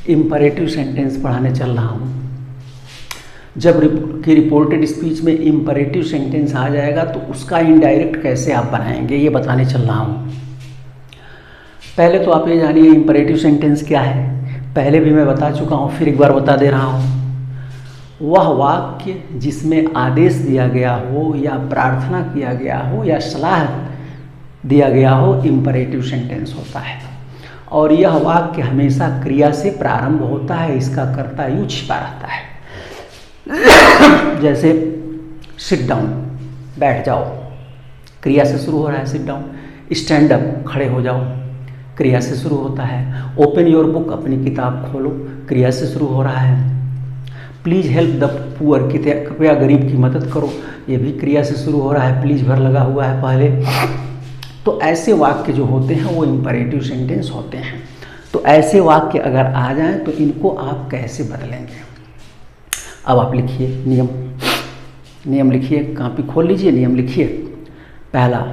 Imperative sentence पढ़ाने चल रहा हूँ। जब रिपोर्टेड स्पीच में इम्परेटिव सेंटेंस आ जाएगा तो उसका इनडायरेक्ट कैसे आप बनाएंगे ये बताने चल रहा हूँ। पहले तो आप ये जानिए इम्परेटिव सेंटेंस क्या है। पहले भी मैं बता चुका हूँ, फिर एक बार बता दे रहा हूँ। वह वाक्य जिसमें आदेश दिया गया हो या प्रार्थना किया गया हो या सलाह दिया गया हो, इम्परेटिव सेंटेंस होता है। और यह वाक्य हमेशा क्रिया से प्रारंभ होता है, इसका कर्ता यू छिपा रहता है। जैसे सिट डाउन, बैठ जाओ, क्रिया से शुरू हो रहा है सिट डाउन। स्टैंड अप, खड़े हो जाओ, क्रिया से शुरू होता है। ओपन योर बुक, अपनी किताब खोलो, क्रिया से शुरू हो रहा है। प्लीज़ हेल्प द पुअर, कृपया गरीब की मदद करो, ये भी क्रिया से शुरू हो रहा है। प्लीज़ भर लगा हुआ है पहले। तो ऐसे वाक्य जो होते हैं वो इम्परेटिव सेंटेंस होते हैं। तो ऐसे वाक्य अगर आ जाएं तो इनको आप कैसे बदलेंगे। अब आप लिखिए नियम लिखिए, कॉपी खोल लीजिए, नियम लिखिए। पहला,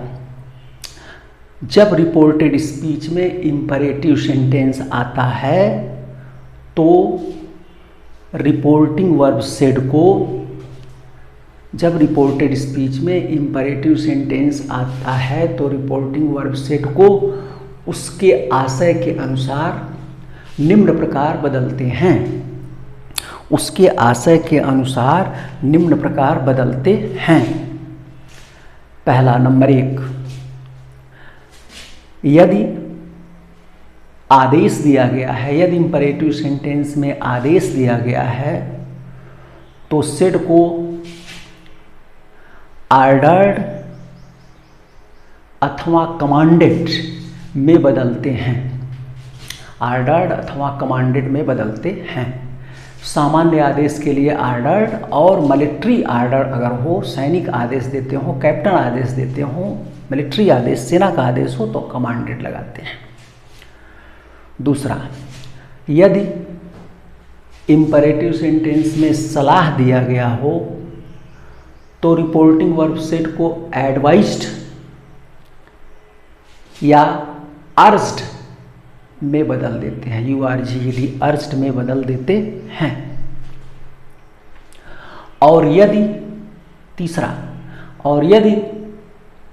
जब रिपोर्टेड स्पीच में इम्परेटिव सेंटेंस आता है तो रिपोर्टिंग वर्ब सेड को, जब रिपोर्टेड स्पीच में इम्परेटिव सेंटेंस आता है तो रिपोर्टिंग वर्ब सेड को उसके आशय के अनुसार निम्न प्रकार बदलते हैं। उसके आशय के अनुसार निम्न प्रकार बदलते हैं। पहला, नंबर 1, यदि आदेश दिया गया है, यदि इम्परेटिव सेंटेंस में आदेश दिया गया है तो सेड को ऑर्डर्ड अथवा कमांडेड में बदलते हैं। ऑर्डर्ड अथवा कमांडेड में बदलते हैं। सामान्य आदेश के लिए ऑर्डर्ड, और मिलिट्री ऑर्डर अगर हो, सैनिक आदेश देते हो, कैप्टन आदेश देते हो, मिलिट्री आदेश, सेना का आदेश हो तो कमांडेड लगाते हैं। दूसरा, यदि इम्परेटिव सेंटेंस में सलाह दिया गया हो तो रिपोर्टिंग वर्ब सेड को एडवाइज्ड या अर्ज्ड में बदल देते हैं। URGED, अर्ज्ड में बदल देते हैं। और यदि, तीसरा, और यदि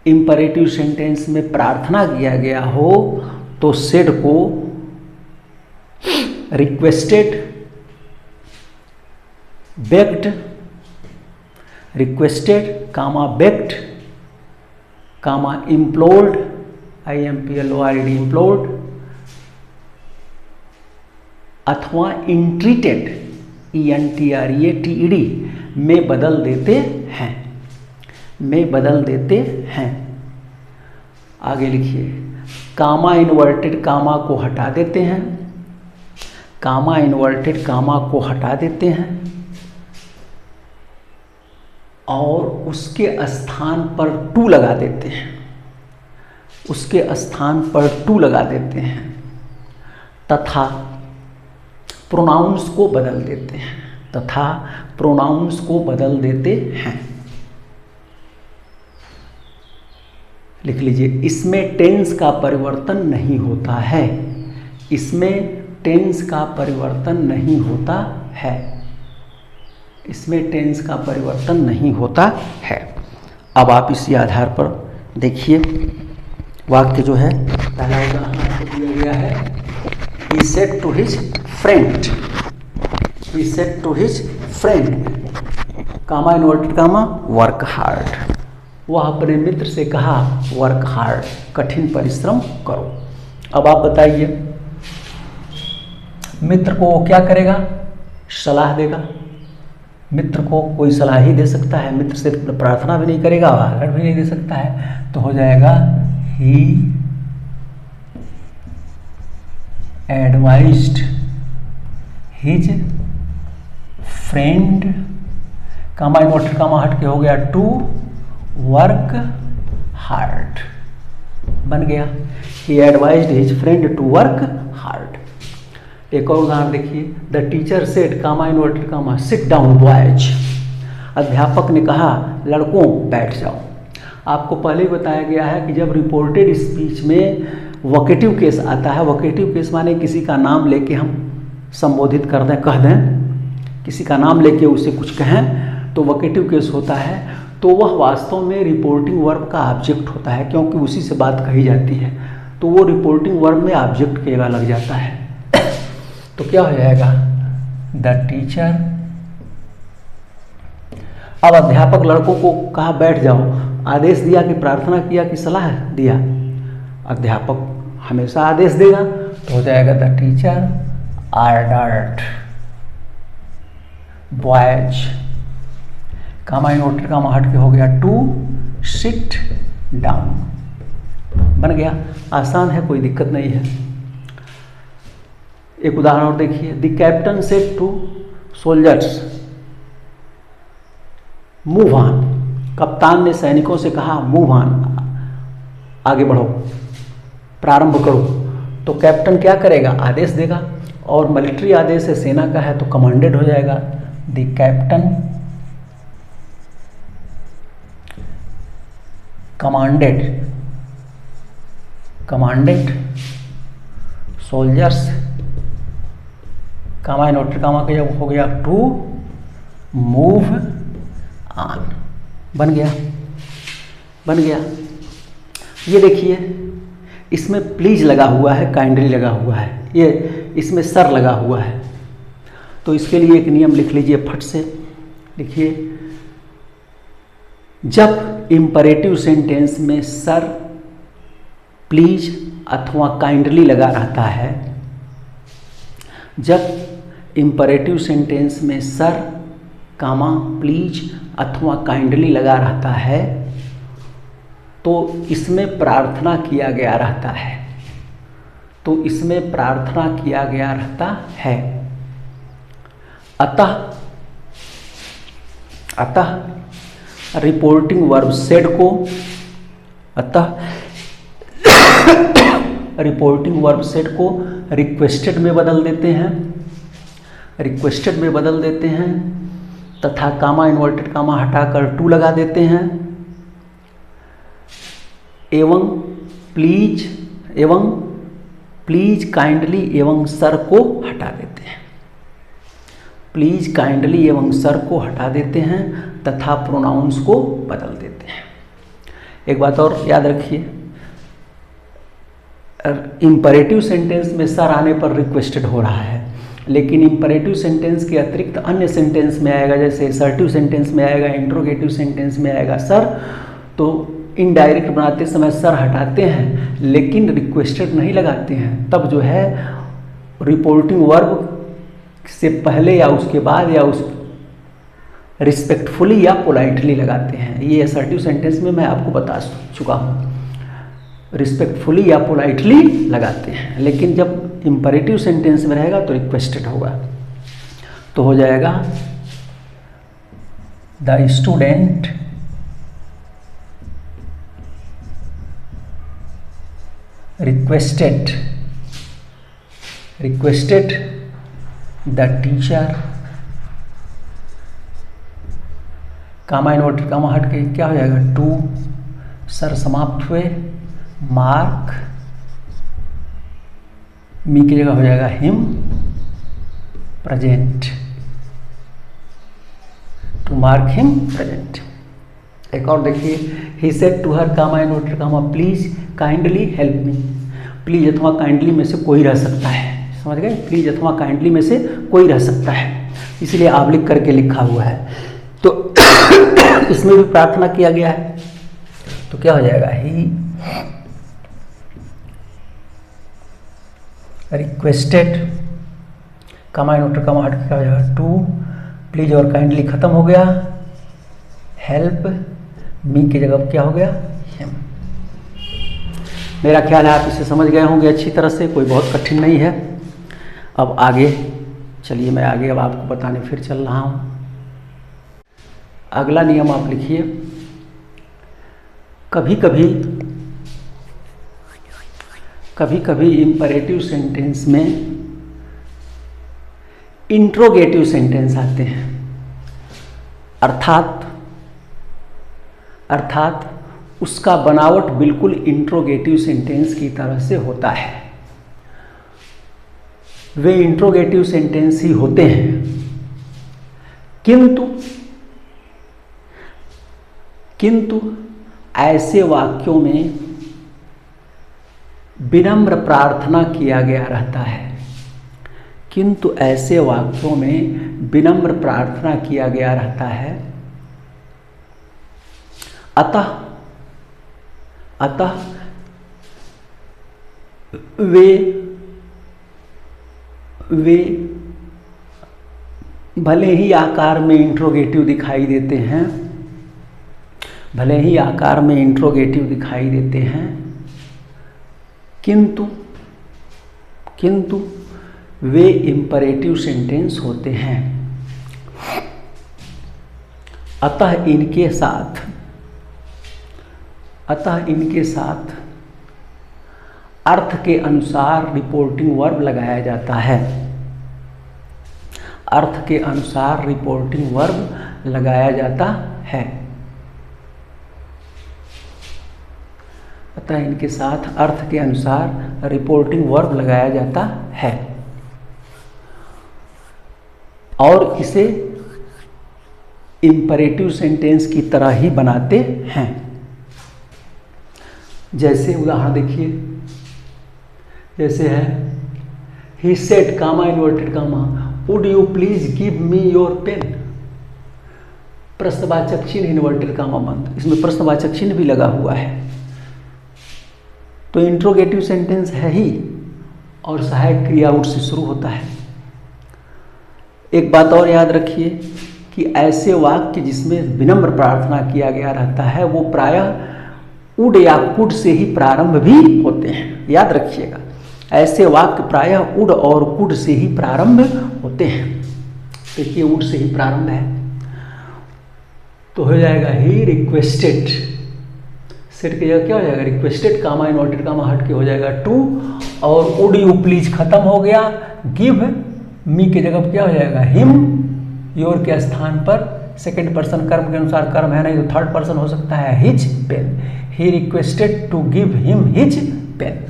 इम्परेटिव सेंटेंस में प्रार्थना किया गया हो तो सेड को रिक्वेस्टेड, बेग्ड, रिक्वेस्टेड कामा बेग्ड कामा इम्प्लोर्ड, IMPLORD, इम्प्लोर्ड, अथवा इंट्रीटेड, ENTREATED में बदल देते हैं, में बदल देते हैं। आगे लिखिए, कामा इन्वर्टेड कामा को हटा देते हैं, कामा इन्वर्टेड कामा को हटा देते हैं और उसके स्थान पर टू लगा देते हैं, उसके स्थान पर टू लगा देते हैं, तथा प्रोनाउंस को बदल देते हैं, तथा प्रोनाउंस को बदल देते हैं। लिख लीजिए, इसमें टेंस का परिवर्तन नहीं होता है, इसमें टेंस का परिवर्तन नहीं होता है, इसमें टेंस का परिवर्तन नहीं होता है। अब आप इसी आधार पर देखिए वाक्य जो है, पहला उदाहरण आपको दिया गया है, he said to his friend, he said to his friend, comma inverted comma, work hard, वह अपने मित्र से कहा वर्क हार्ड, कठिन परिश्रम करो। अब आप बताइए, मित्र को वो क्या करेगा, सलाह देगा। मित्र को कोई सलाह ही दे सकता है, मित्र से प्रार्थना भी नहीं करेगा, ऑर्डर भी नहीं दे सकता है, तो हो जाएगा he advised his friend, comma inverted comma हट के हो गया टू वर्क हार्ड, बन गया he advised his friend to work hard. एक और उदाहरण देखिए, the teacher said comma inverted comma sit down boys, अध्यापक ने कहा लड़कों बैठ जाओ। आपको पहले ही बताया गया है कि जब रिपोर्टेड स्पीच में वोकेटिव केस आता है। वोकेटिव केस माने किसी का नाम लेके हम संबोधित कर दें, कह दें, किसी का नाम लेके उसे कुछ कहें तो वोकेटिव केस होता है। तो वह वास्तव में रिपोर्टिंग वर्ब का ऑब्जेक्ट होता है, क्योंकि उसी से बात कही जाती है, तो वो रिपोर्टिंग वर्ब में ऑब्जेक्ट के जगह लग जाता है। तो क्या हो जाएगा, द टीचर। अब अध्यापक लड़कों को कहा बैठ जाओ, आदेश दिया कि प्रार्थना किया कि सलाह दिया? अध्यापक हमेशा आदेश देगा, तो हो जाएगा the teacher ordered boys, comma inverted comma हट के हो गया टू सिट डाउन। बन गया, आसान है, कोई दिक्कत नहीं है। एक उदाहरण और देखिए, the captain said to soldiers move on. कप्तान ने सैनिकों से कहा मूव ऑन, आगे बढ़ो, प्रारंभ करो। तो कैप्टन क्या करेगा, आदेश देगा, और मिलिट्री आदेश है, सेना का है, तो कमांडेड हो जाएगा। The captain commanded soldiers, comma inverted comma का जब हो गया टू मूव ऑन। बन गया। ये देखिए, इसमें प्लीज लगा हुआ है, काइंडली लगा हुआ है, ये इसमें सर लगा हुआ है। तो इसके लिए एक नियम लिख लीजिए फट से, लिखिए, जब इंपरेटिव सेंटेंस में सर, प्लीज अथवा काइंडली लगा रहता है, जब इंपरेटिव सेंटेंस में सर, कामा, प्लीज अथवा काइंडली लगा रहता है, तो इसमें प्रार्थना किया गया रहता है, अतः रिपोर्टिंग वर्ब सेड को, रिक्वेस्टेड में बदल देते हैं, तथा कामा इन्वर्टेड कामा हटाकर टू लगा देते हैं, एवं प्लीज काइंडली एवं सर को हटा देते हैं, तथा प्रोनाउंस को बदल देते हैं। एक बात और याद रखिए, इंपरेटिव सेंटेंस में सर आने पर रिक्वेस्टेड हो रहा है, लेकिन इंपरेटिव सेंटेंस के अतिरिक्त अन्य सेंटेंस में आएगा, जैसे असर्टिव सेंटेंस में आएगा, इंट्रोगेटिव सेंटेंस में आएगा सर, तो इनडायरेक्ट बनाते समय सर हटाते हैं, लेकिन रिक्वेस्टेड नहीं लगाते हैं। तब जो है रिपोर्टिंग वर्ब से पहले या उसके बाद या उस रिस्पेक्टफुली या पोलाइटली लगाते हैं। ये असर्टिव सेंटेंस में मैं आपको बता चुका हूँ, रिस्पेक्टफुली या पोलाइटली लगाते हैं, लेकिन जब इंपरेटिव सेंटेंस में रहेगा तो रिक्वेस्टेड होगा। तो हो जाएगा the student requested the teacher, comma inverted comma हट के क्या हो जाएगा, टू, सर समाप्त हुए, मार्क, मी की जगह हो जाएगा him, present, to mark him present. एक और देखिए, he said to her, comma inverted comma, please kindly help me. Please अथवा काइंडली में से कोई रह सकता है, समझ गए, प्लीज अथवा काइंडली में से कोई रह सकता है, इसलिए आबलिक करके लिखा हुआ है। तो इसमें भी प्रार्थना किया गया है, तो क्या हो जाएगा, he requested, comma inverted comma हट के क्या हो जाएगा, टू, प्लीज और काइंडली खत्म हो गया, हेल्प, मी की जगह क्या हो गया, हिम। मेरा ख्याल है आप इसे समझ गए होंगे अच्छी तरह से, कोई बहुत कठिन नहीं है। अब आगे चलिए, मैं आगे अब आपको बताने फिर चल रहा हूँ। अगला नियम आप लिखिए, कभी कभी इंपरेटिव सेंटेंस में इंट्रोगेटिव सेंटेंस आते हैं, अर्थात उसका बनावट बिल्कुल इंट्रोगेटिव सेंटेंस की तरह से होता है। वे इंट्रोगेटिव सेंटेंस ही होते हैं, किंतु ऐसे वाक्यों में विनम्र प्रार्थना किया गया रहता है। किंतु ऐसे वाक्यों में विनम्र प्रार्थना किया गया रहता है। अतः वे भले ही आकार में इंट्रोगेटिव दिखाई देते हैं, किंतु वे इंपरेटिव सेंटेंस होते हैं। अतः इनके साथ अर्थ के अनुसार रिपोर्टिंग वर्ब लगाया जाता है। अतः इनके साथ अर्थ के अनुसार रिपोर्टिंग वर्ब लगाया जाता है और इसे इंपरेटिव सेंटेंस की तरह ही बनाते हैं। जैसे उदाहरण देखिए, जैसे है he said comma inverted comma would you please give me your pen. प्रश्नवाचक चिन्ह इन्वर्टेड कामा बंद, इसमें प्रश्नवाचक चिन्ह भी लगा हुआ है, तो इंट्रोगेटिव सेंटेंस है ही और सहायक क्रिया वुड से शुरू होता है। एक बात और याद रखिए कि ऐसे वाक्य जिसमें विनम्र प्रार्थना किया गया रहता है वो प्रायः उड या कुड से ही प्रारंभ भी होते हैं। याद रखिएगा, ऐसे वाक्य प्रायः उड और कुड से ही प्रारंभ होते हैं। देखिए उड से ही प्रारंभ है तो हो जाएगा ही रिक्वेस्टेड। सेट की जगह क्या हो जाएगा, रिक्वेस्टेड कामा इन्वर्टेड कामा हट के हो जाएगा टू, और वुड यू प्लीज खत्म हो गया, गिव मी की जगह क्या हो जाएगा हिम, योर के स्थान पर सेकंड पर्सन कर्म के अनुसार कर्म है नहीं तो थर्ड पर्सन हो सकता है his pen. He requested to give him his pen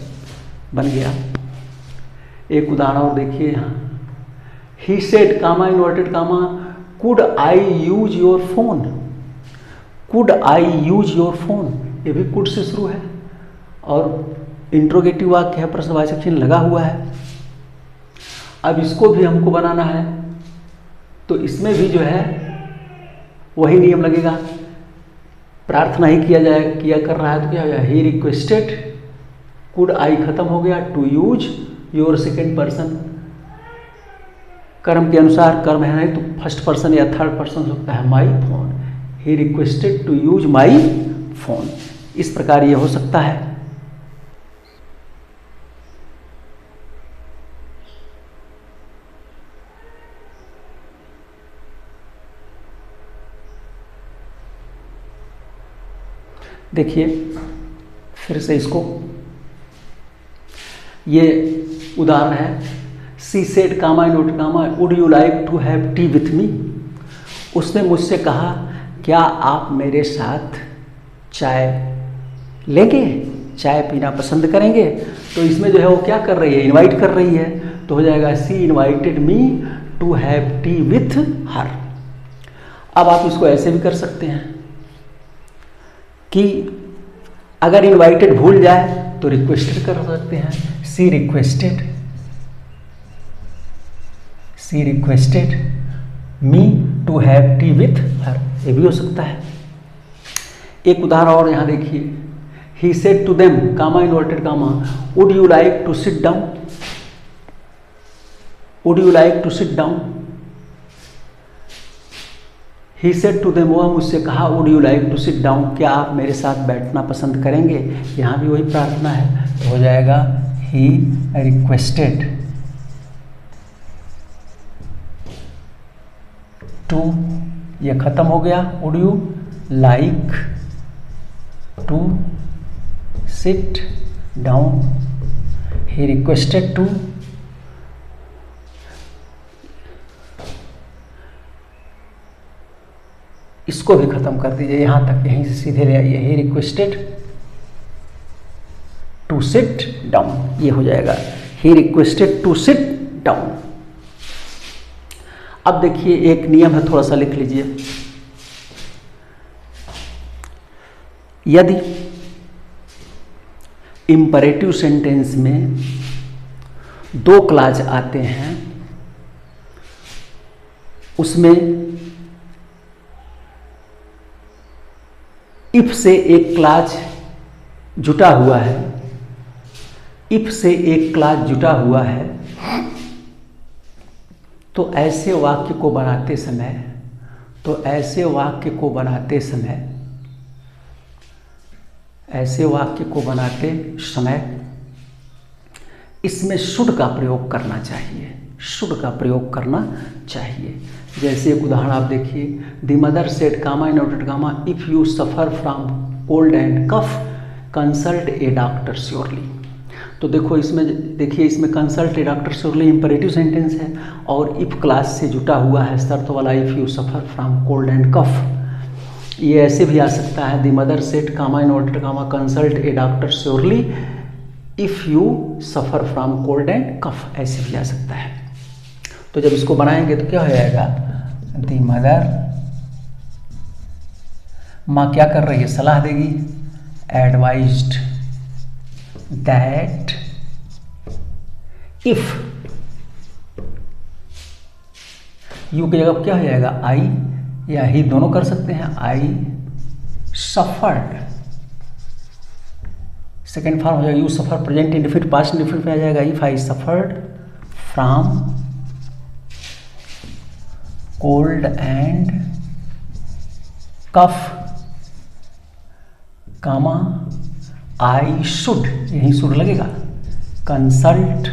बन गया। एक उदाहरण और देखिए यहाँ, he said comma inverted comma could I use your phone. Could I use your phone, ये भी कुड से शुरू है और इंट्रोगेटिव वाक्य है, प्रश्नवाचक चिन्ह लगा हुआ है। अब इसको भी हमको बनाना है तो इसमें भी जो है वही नियम लगेगा, प्रार्थना ही किया कर रहा है तो क्या हो जाएगा, ही रिक्वेस्टेड, कुड आई खत्म हो गया, to use your second person कर्म के अनुसार कर्म है नहीं तो फर्स्ट पर्सन या थर्ड पर्सन हो सकता है my phone. He requested to use my phone, इस प्रकार ये हो सकता है। देखिए फिर से इसको, ये उदाहरण है, she said comma inverted comma would you like to have tea with me. उसने मुझसे कहा क्या आप मेरे साथ चाय लेंगे, चाय पीना पसंद करेंगे। तो इसमें जो है वो क्या कर रही है, इनवाइट कर रही है, तो हो जाएगा she invited me to have tea with her. अब आप इसको ऐसे भी कर सकते हैं कि अगर इनवाइटेड भूल जाए तो रिक्वेस्टेड कर सकते हैं, she requested me to have tea with her, ये भी हो सकता है। एक उदाहरण और यहाँ देखिए, he said to them comma inverted comma would you like to sit down. Would you like to sit down, he said to them, वह मुझसे कहा would you like to sit down, क्या आप मेरे साथ बैठना पसंद करेंगे। यहाँ भी वही प्रार्थना है तो हो जाएगा ही रिक्वेस्टेड टू, ये खत्म हो गया, would you like to sit down, he requested to इसको भी खत्म कर दीजिए, यहाँ तक, यहीं से सीधे ले आइए। He requested to sit down, ये हो जाएगा he requested to sit down. अब देखिए एक नियम है, थोड़ा सा लिख लीजिए। यदि इंपरेटिव सेंटेंस में दो क्लॉज आते हैं, उसमें इफ से एक क्लॉज जुटा हुआ है, इफ से एक क्लॉज जुटा हुआ है, तो ऐसे वाक्य को बनाते समय इसमें शुड का प्रयोग करना चाहिए। जैसे एक उदाहरण आप देखिए, the mother said comma inverted comma if you suffer from cold and cough consult a doctor surely. तो देखो इसमें consult a doctor surely imperative sentence है और इफ क्लास से जुटा हुआ है शर्त वाला if you suffer from cold and cough. ये ऐसे भी आ सकता है, the mother said comma inverted comma consult a doctor surely if you suffer from cold and cough, ऐसे भी आ सकता है। तो जब इसको बनाएंगे तो क्या हो जाएगा, दी मदर, माँ क्या कर रही है, सलाह देगी, एडवाइज्ड दैट इफ, यू की जगह क्या हो जाएगा, आई या ही, दोनों कर सकते हैं, आई सफर्ड, सेकेंड फॉर्म हो जाएगा you suffer, present indefinite past indefinite में आ जाएगा if I suffered from cold and cough comma I should, यही शुड लगेगा, कंसल्ट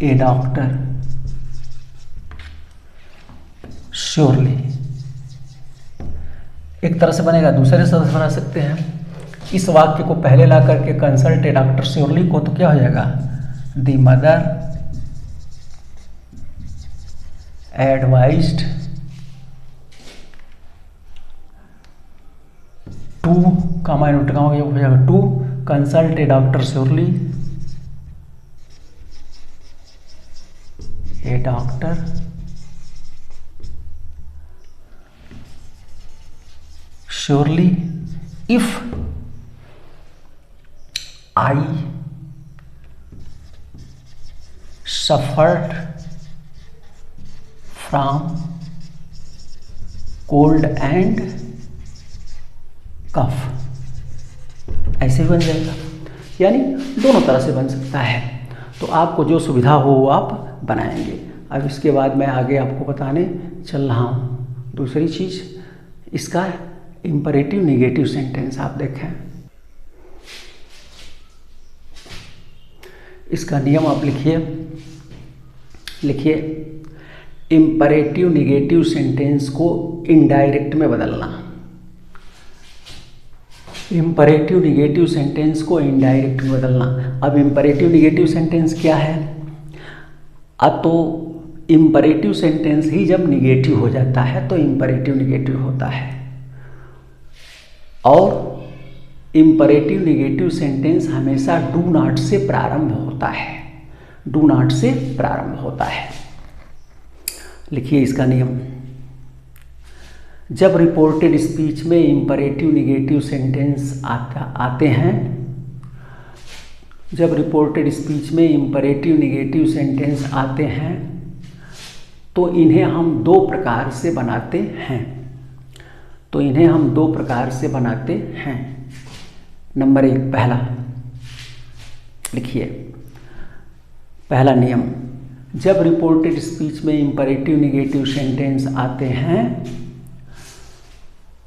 ए डॉक्टर श्योरली। एक तरह से बनेगा, दूसरे से बना सकते हैं। इस वाक्य को पहले ला करके कंसल्ट ए डॉक्टर श्योरली को, तो क्या हो जाएगा, the mother advised to comma inverted comma हो जाएगा to consult a doctor surely, a doctor surely if I suffered from cold and cough, ऐसे भी बन जाएगा। यानी दोनों तरह से बन सकता है, तो आपको जो सुविधा हो वो आप बनाएंगे। अब इसके बाद मैं आगे आपको बताने चल रहा हूँ दूसरी चीज़, इसका इंपरेटिव निगेटिव सेंटेंस। आप देखें, इसका नियम आप लिखिए इंपरेटिव निगेटिव सेंटेंस को इनडायरेक्ट में बदलना, इंपरेटिव निगेटिव सेंटेंस को इनडायरेक्ट में बदलना। अब इंपरेटिव निगेटिव सेंटेंस क्या है, अब तो इंपरेटिव सेंटेंस ही जब निगेटिव हो जाता है तो इंपरेटिव निगेटिव होता है, और इंपरेटिव निगेटिव सेंटेंस हमेशा डू नॉट से प्रारंभ होता है, लिखिए इसका नियम। जब रिपोर्टेड स्पीच में इंपरेटिव निगेटिव सेंटेंस आते हैं, जब रिपोर्टेड स्पीच में इंपरेटिव निगेटिव सेंटेंस आते हैं तो इन्हें हम दो प्रकार से बनाते हैं। नंबर 1, पहला लिखिए, पहला नियम, जब रिपोर्टेड स्पीच में इंपरेटिव निगेटिव सेंटेंस आते हैं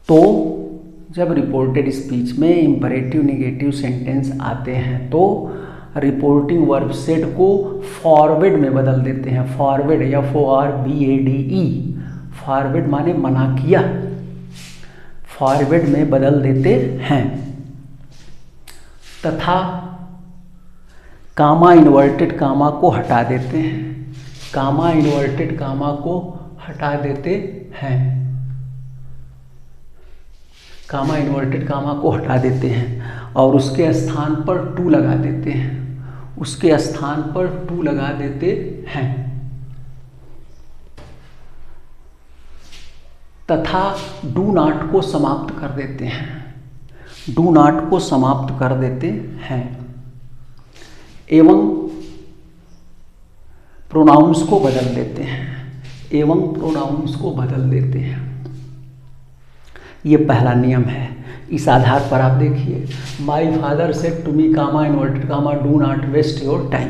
तो, जब रिपोर्टेड स्पीच में इंपरेटिव निगेटिव सेंटेंस आते हैं तो रिपोर्टिंग वर्ब सेड को फॉरवर्ड में बदल देते हैं। फॉरवर्ड, FORWARD, फॉरवर्ड माने मना किया, फॉरवर्ड में बदल देते हैं। तथा कामा इन्वर्टेड कामा को हटा देते हैं। कामा इन्वर्टेड कामा को हटा देते हैं, कामा इन्वर्टेड कामा को हटा देते हैं और उसके स्थान पर टू लगा देते हैं, उसके स्थान पर टू लगा देते हैं। तथा डू नॉट को समाप्त कर देते हैं, डू नॉट को समाप्त कर देते हैं। एवं प्रोनाउंस को बदल देते हैं, एवं प्रोनाउंस को बदल देते हैं। ये पहला नियम है। इस आधार पर आप देखिए, my father said to me comma inverted comma do not waste your time,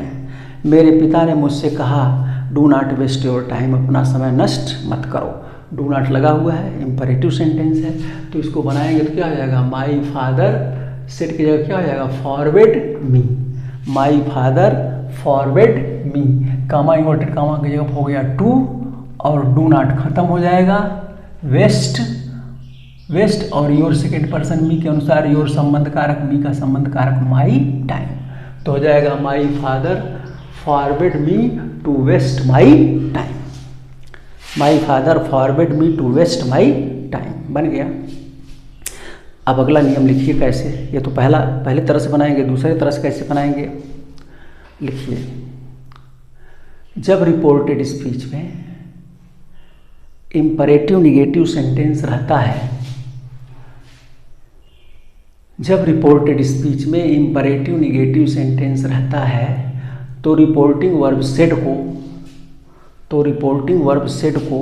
मेरे पिता ने मुझसे कहा do not waste your time, अपना समय नष्ट मत करो। डू नॉट लगा हुआ है, इम्परेटिव सेंटेंस है, तो इसको बनाएंगे तो क्या हो जाएगा, माई फादर सेड की जगह क्या हो जाएगा, forward me, my father forward me, comma inverted comma की जगह हो गया टू और डू नॉट खत्म हो जाएगा, वेस्ट वेस्ट और योर सेकेंड पर्सन मी के अनुसार योर संबंध कारक, मी का संबंध कारक माई टाइम, तो हो जाएगा my father forward me to waste my time, my father forward me to waste my time, बन गया। अब अगला नियम लिखिए कैसे, ये तो पहले तरह से बनाएंगे, दूसरे तरह से कैसे बनाएंगे, लिखिए। जब रिपोर्टेड स्पीच में इम्परेटिव निगेटिव सेंटेंस रहता है, जब रिपोर्टेड स्पीच में इम्परेटिव निगेटिव सेंटेंस रहता है तो रिपोर्टिंग वर्ब सेड को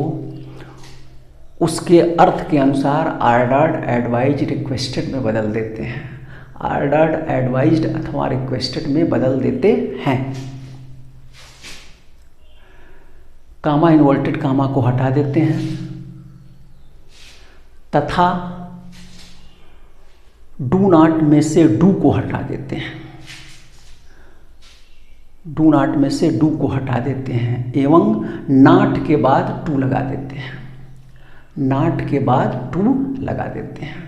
उसके अर्थ के अनुसार ऑर्डर्ड, एडवाइज्ड, रिक्वेस्टेड में बदल देते हैं, ऑर्डर्ड, एडवाइज्ड अथवा रिक्वेस्टेड में बदल देते हैं। कामा इन्वर्टेड कामा को हटा देते हैं तथा डू नॉट में से डू को हटा देते हैं, डू नॉट में से डू को हटा देते हैं एवं नॉट के बाद टू लगा देते हैं, नॉट के बाद टू लगा देते हैं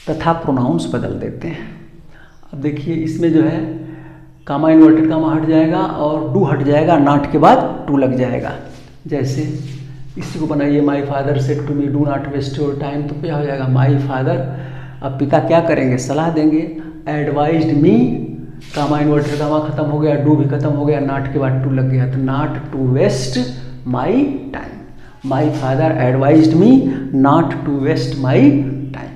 तथा प्रोनाउंस बदल देते हैं। अब देखिए इसमें जो है कामा इन्वर्टेड कामा हट जाएगा और डू हट जाएगा, नॉट के बाद टू लग जाएगा। जैसे इसी को बनाइए, my father said to me do not waste your time, तो क्या हो जाएगा, माई फादर, अब पिता क्या करेंगे, सलाह देंगे, एडवाइज्ड मी, कामा इन्वर्टेड कामा खत्म हो गया, डू भी खत्म हो गया, नॉट के बाद टू लग गया, तो not to waste my time, my father advised me not to waste my time,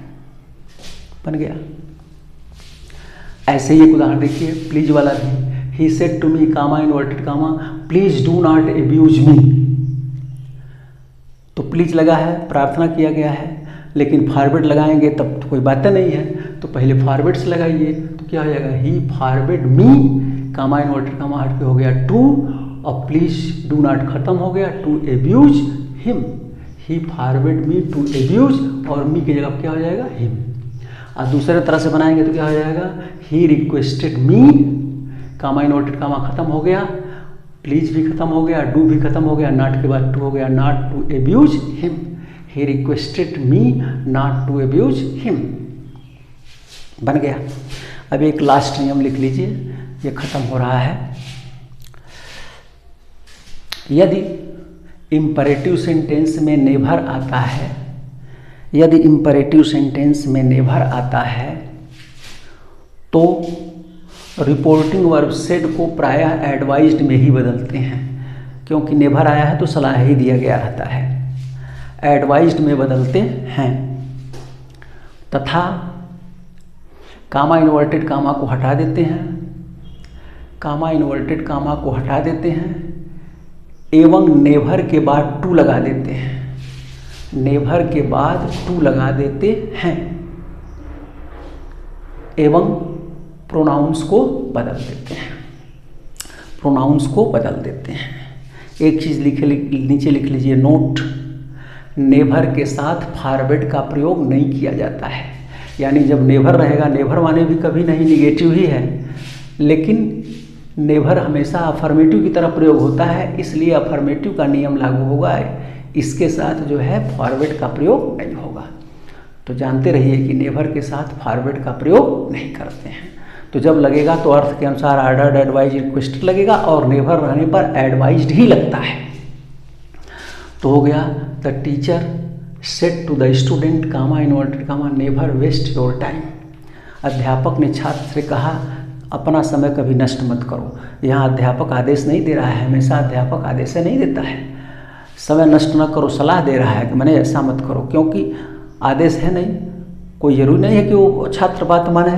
बन गया। ऐसे ही एक उदाहरण देखिए, प्लीज वाला भी, he said to me comma inverted comma please do not abuse me, तो प्लीज लगा है, प्रार्थना किया गया है, लेकिन फॉरवर्ड लगाएंगे तब तो कोई बात नहीं है, तो पहले फॉरवर्ड से लगाइए, तो क्या हो जाएगा, ही forward me, comma inverted comma हट के हो गया टू, और प्लीज डू नॉट खत्म हो गया, to abuse him, he forward me to abuse, और मी की जगह क्या हो जाएगा, हिम। और दूसरे तरह से बनाएंगे तो क्या हो जाएगा, he requested me, comma inverted comma खत्म हो गया, प्लीज भी खत्म हो गया, डू भी खत्म हो गया, नॉट के बाद टू हो गया, not to abuse him, he requested me not to abuse him, बन गया। अब एक लास्ट नियम लिख लीजिए, ये खत्म हो रहा है। यदि इम्परेटिव सेंटेंस में नेभर आता है, यदि इम्परेटिव सेंटेंस में नेभर आता है तो रिपोर्टिंग वर्ब सेड को प्रायः एडवाइज्ड में ही बदलते हैं, क्योंकि नेभर आया है तो सलाह ही दिया गया रहता है, एडवाइज्ड में बदलते हैं तथा कामा इन्वर्टेड कामा को हटा देते हैं, कामा इन्वर्टेड कामा को हटा देते हैं एवं नेभर के बाद टू लगा देते हैं, नेभर के बाद टू लगा देते हैं एवं प्रोनाउंस को बदल देते हैं, प्रोनाउंस को बदल देते हैं। एक चीज़ नीचे लिख लीजिए, नोट, नेभर के साथ फॉरवर्ड का प्रयोग नहीं किया जाता है, यानी जब नेभर रहेगा, नेभर माने भी कभी नहीं निगेटिव ही है, लेकिन नेभर हमेशा अफर्मेटिव की तरह प्रयोग होता है, इसलिए अफर्मेटिव का नियम लागू होगा, इसके साथ जो है फॉरवर्ड का प्रयोग नहीं होगा। तो जानते रहिए कि नेभर के साथ फॉरवर्ड का प्रयोग नहीं करते हैं। तो जब लगेगा तो अर्थ के अनुसार ऑर्डर्ड, एडवाइज, रिक्वेस्ट लगेगा, और नेवर रहने पर एडवाइज्ड ही लगता है। तो हो गया the teacher said to the student comma inverted comma never waste your time. अध्यापक ने छात्र से कहा अपना समय कभी नष्ट मत करो। यहाँ अध्यापक आदेश नहीं दे रहा है, हमेशा अध्यापक आदेश नहीं देता है। समय नष्ट न करो सलाह दे रहा है कि मैंने ऐसा मत करो, क्योंकि आदेश है नहीं, कोई ज़रूरी नहीं है कि वो छात्र बात माने,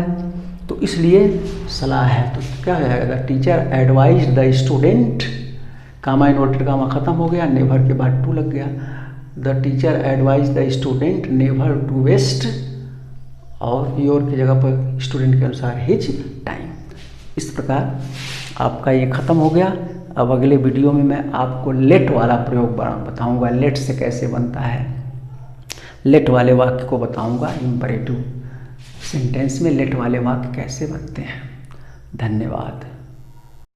तो इसलिए सलाह है। तो क्या हो जाएगा, the teacher advise the student, comma inverted comma खत्म हो गया, नेवर के बाद टू लग गया। The teacher advise the student never to waste, और योर की जगह पर स्टूडेंट के अनुसार हिज टाइम। इस प्रकार आपका ये ख़त्म हो गया। अब अगले वीडियो में मैं आपको लेट वाला प्रयोग बताऊंगा, लेट से कैसे बनता है, लेट वाले वाक्य को बताऊंगा। इम्परेटिव सेंटेंस में लेट वाले वाक्य कैसे बनते हैं। धन्यवाद।